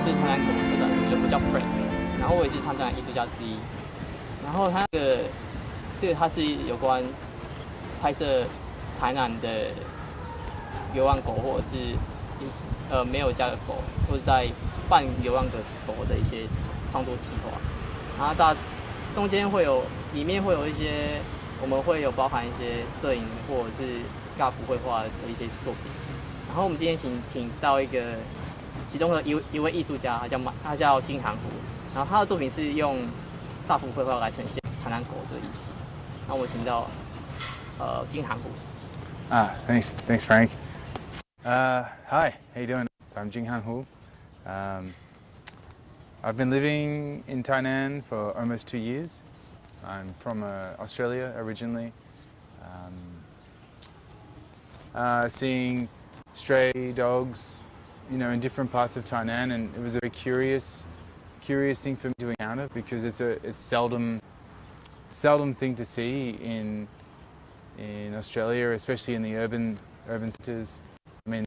是台南狗社的，我叫 Frank， 然后我也是参展艺术家之一。然后它是有关拍摄台南的流浪狗，或者是没有家的狗，或者在半流浪的狗的一些创作计划。然后中间里面会有一些，我们会有包含一些摄影或者是尬幅绘画的一些作品。然后我们今天请到其中的一位艺术家，他叫金韩湖，然后他的作品是用大幅绘画来呈现台南狗这个议题。那我们请到金韩湖。Thanks, Frank. Hi, how you doing? I'm Jing Han Hu. I've been living in Tainan for almost 2 years. I'm from Australia originally. Seeing stray dogs, in different parts of Tainan, and it was a very curious thing for me to encounter because it's seldom thing to see in Australia, especially in the urban centres. I mean,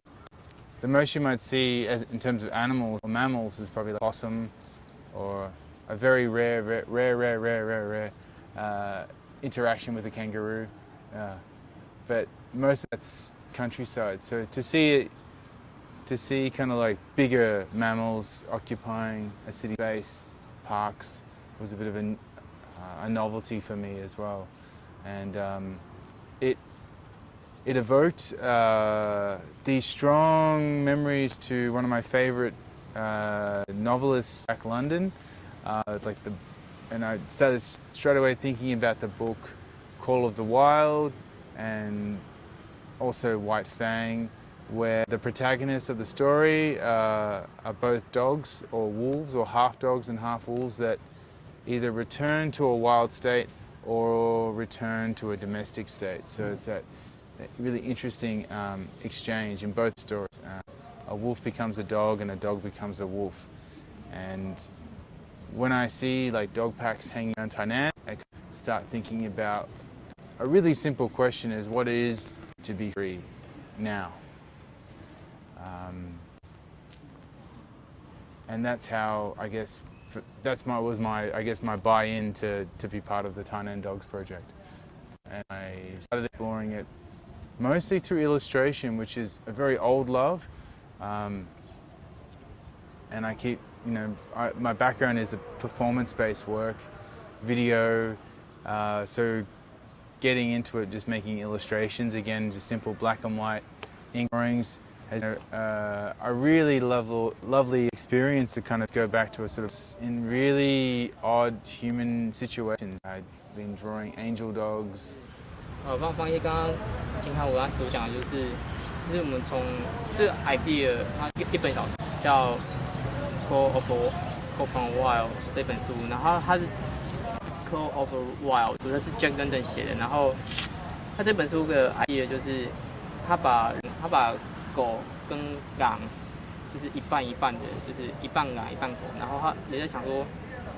the most you might see in terms of animals or mammals is probably the possum, or a very rare interaction with a kangaroo. But most of that's countryside. So to see kind of like bigger mammals occupying a city space, parks, was a bit of a novelty for me as well. And it evoked these strong memories to one of my favorite novelists, Jack London. And I started straight away thinking about the book Call of the Wild and also White Fang, where the protagonists of the story are both dogs or wolves, or half dogs and half wolves, that either return to a wild state or return to a domestic state. So it's that really interesting exchange in both stories. A wolf becomes a dog and a dog becomes a wolf. And when I see like dog packs hanging around Tainan, I start thinking about a really simple question: is what it is to be free now? And that's how, I guess, my buy-in to be part of the Tainan Dogs project. And I started exploring it mostly through illustration, which is a very old love. And I keep, my background is a performance-based work, video, so getting into it, just making illustrations again, just simple black and white ink drawings, has a really lovely experience to kind of go back to a sort of in really odd human situations. I'd been drawing angel dogs. 方一刚刚金汉武他所讲的就是我们从这个 idea， 它一本小说叫《Call of the Wild》这本书，然后它是《Call of the Wild》，主要是 Jack London 写的。然后他这本书的 idea 就是他把狗跟狼就是一半一半的，就是一半狼一半狗。然后他也在想说，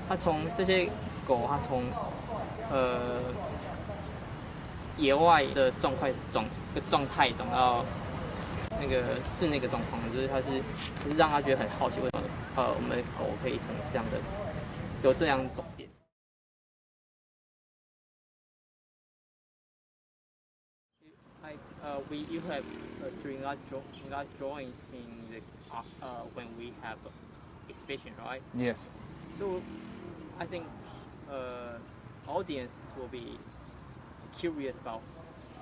他从这些狗，他从野外的状态转到那个室内的状况，就是就是让他觉得很好奇，为什么我们的狗可以从这样的有这样转变。You have during our drawings in the when we have exhibition, right? Yes. So I think audience will be curious about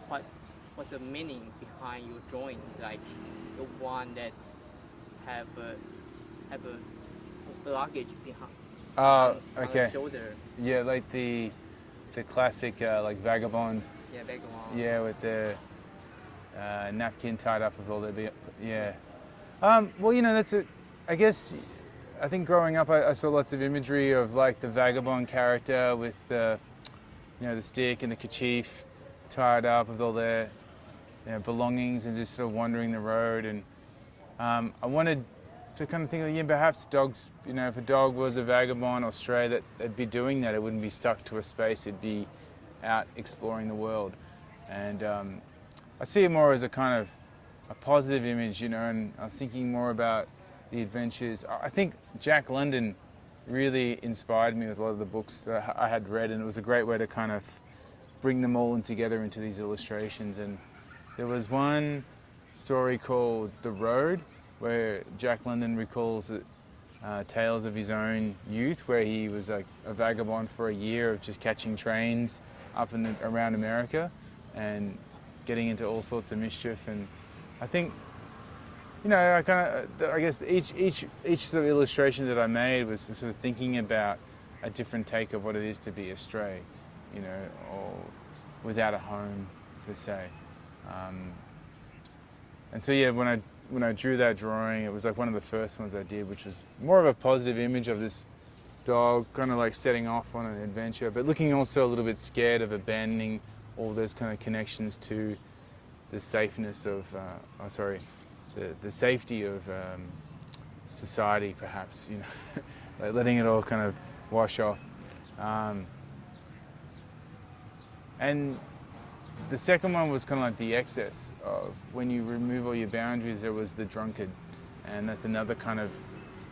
what's the meaning behind your drawing, like the one that have a luggage behind on the shoulder. Yeah, like the classic like vagabond. Yeah, vagabond. Yeah, with the napkin tied up with all the Well, that's I guess I think growing up I saw lots of imagery of like the vagabond character with the the stick and the kerchief tied up with all their belongings and just sort of wandering the road. And I wanted to kind of think of, perhaps dogs, if a dog was a vagabond or stray, that they'd be doing that. It wouldn't be stuck to a space. It'd be out exploring the world. And I see it more as a kind of a positive image, and I was thinking more about the adventures. I think Jack London really inspired me with a lot of the books that I had read, and it was a great way to kind of bring them all in together into these illustrations. And there was one story called The Road, where Jack London recalls tales of his own youth, where he was like a vagabond for a year of just catching trains up and around America and getting into all sorts of mischief. And I think, you know, I guess each sort of illustration that I made was sort of thinking about a different take of what it is to be a stray, you know, or without a home per se. And so yeah, when I drew that drawing, it was like one of the first ones I did, which was more of a positive image of this dog kind of like setting off on an adventure, but looking also a little bit scared of abandoning all those kind of connections to the safeness of, the safety of society, perhaps, you know, like letting it all kind of wash off. And the second one was kind of like the excess of when you remove all your boundaries, there was the drunkard. And that's another kind of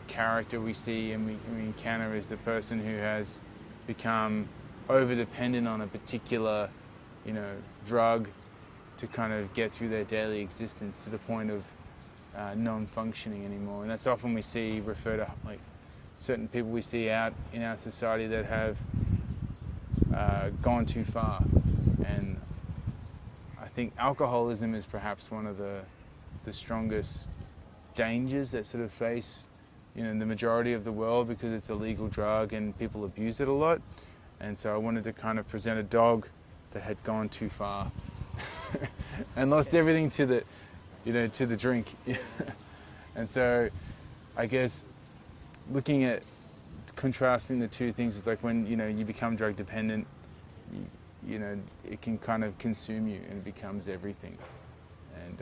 character we see and we encounter is the person who has become over-dependent on a particular, you know, drug to kind of get through their daily existence to the point of non-functioning anymore. And that's often we see refer to like certain people we see out in our society that have gone too far. And I think alcoholism is perhaps one of the strongest dangers that sort of face, you know, the majority of the world, because it's a legal drug and people abuse it a lot. And so I wanted to kind of present a dog that had gone too far and lost everything to the, you know, to the drink. And so I guess looking at contrasting the two things, it's like when, you know, you become drug dependent, you know, it can kind of consume you and it becomes everything. And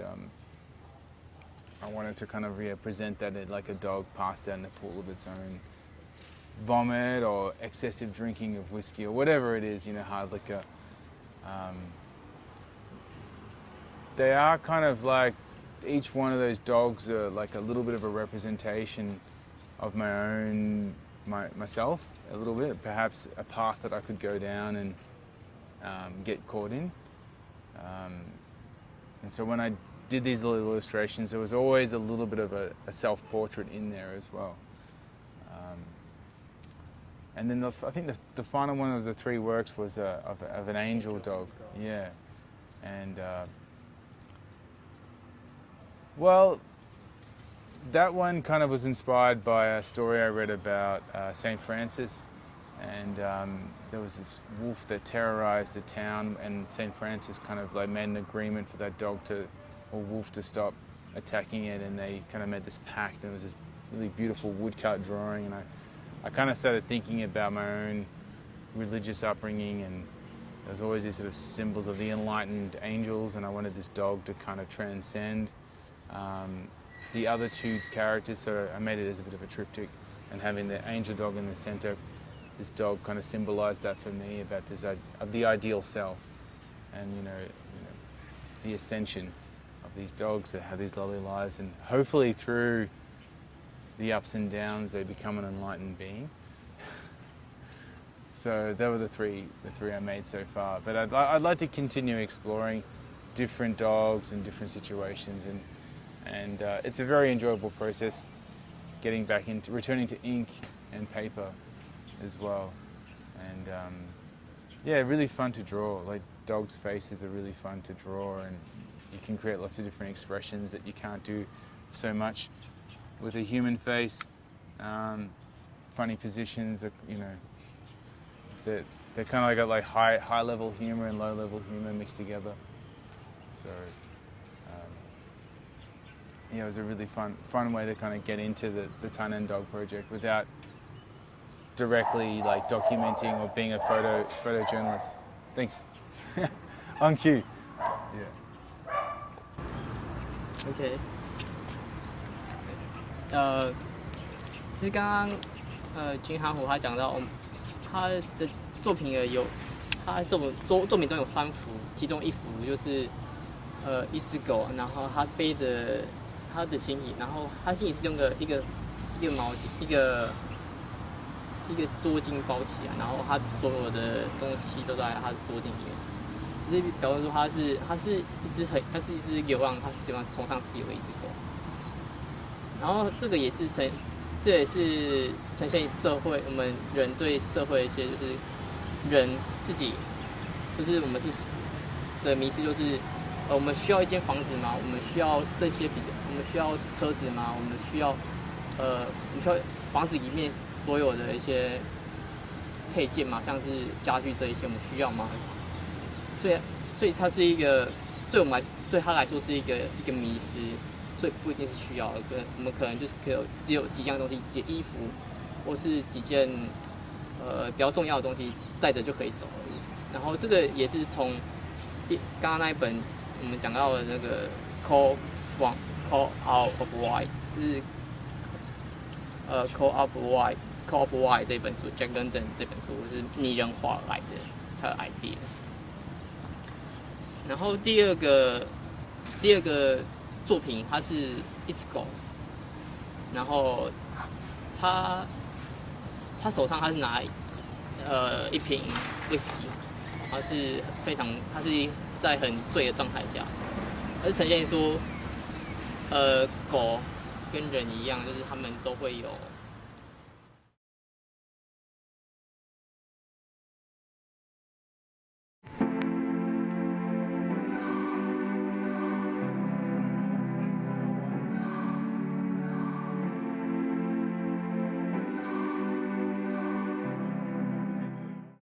I wanted to kind of present that like a dog passed out in the pool of its own vomit or excessive drinking of whiskey or whatever it is, you know, hard liquor. They are kind of like, each one of those dogs are like a little bit of a representation of myself, a little bit, perhaps a path that I could go down and get caught in. And so when I did these little illustrations, there was always a little bit of a self-portrait in there as well. And then I think the final one of the three works was of an angel dog. Yeah. And well, that one kind of was inspired by a story I read about St. Francis. And there was this wolf that terrorized the town, and St. Francis kind of like made an agreement for that wolf to stop attacking it, and they kind of made this pact, and it was this really beautiful woodcut drawing. And I kind of started thinking about my own religious upbringing, and there's always these sort of symbols of the enlightened angels, and I wanted this dog to kind of transcend the other two characters, so I made it as a bit of a triptych, and having the angel dog in the center, this dog kind of symbolized that for me, about this of the ideal self, and you know the ascension of these dogs that have these lovely lives, and hopefully through the ups and downs they become an enlightened being. So they were the three I made so far, but I'd like to continue exploring different dogs and different situations, and it's a very enjoyable process getting back into returning to ink and paper as well. And yeah, really fun to draw. Like dogs' faces are really fun to draw, and you can create lots of different expressions that you can't do so much with a human face. Funny positions, you know, they're kind of like got like high level humor and low level humor mixed together. So yeah, it was a really fun way to kind of get into the Tainan Dog project without directly like documenting or being a photojournalist. Thanks. On cue. Yeah. OK。其实刚刚金哈虎他讲到，他的作品他作品中有3幅，其中1幅就是一只狗，然后它背着他的心仪，然后他心仪是用一个毛巾一个桌巾包起来，然后他所有的东西都在他的桌巾里面，就是表示说他是一只流浪，他喜欢崇尚自由的一只狗。然后这也是呈现社会我们人对社会的一些就是人自己，就是我们的迷思就是，我们需要一间房子吗？我们需要这些我们需要车子吗？我们需要房子里面所有的一些配件嘛，像是家具这一些，我们需要吗？所以它是一个对他来说是一个迷思，所以不一定是需要的。我们可能就是只有几样东西，几件衣服，或是几件比较重要的东西带着就可以走而已。然后这个也是从刚刚那一本我们讲到的那个 Call Out of Why， 就是Call of Why 这本书 ，Jack London 这本书是拟人化来的他的 idea。然后第二个作品，它是一只狗，然后他手上他是拿一瓶 whisky， 他是在很醉的状态下，而是呈现说，狗跟人一样，就是他们都会有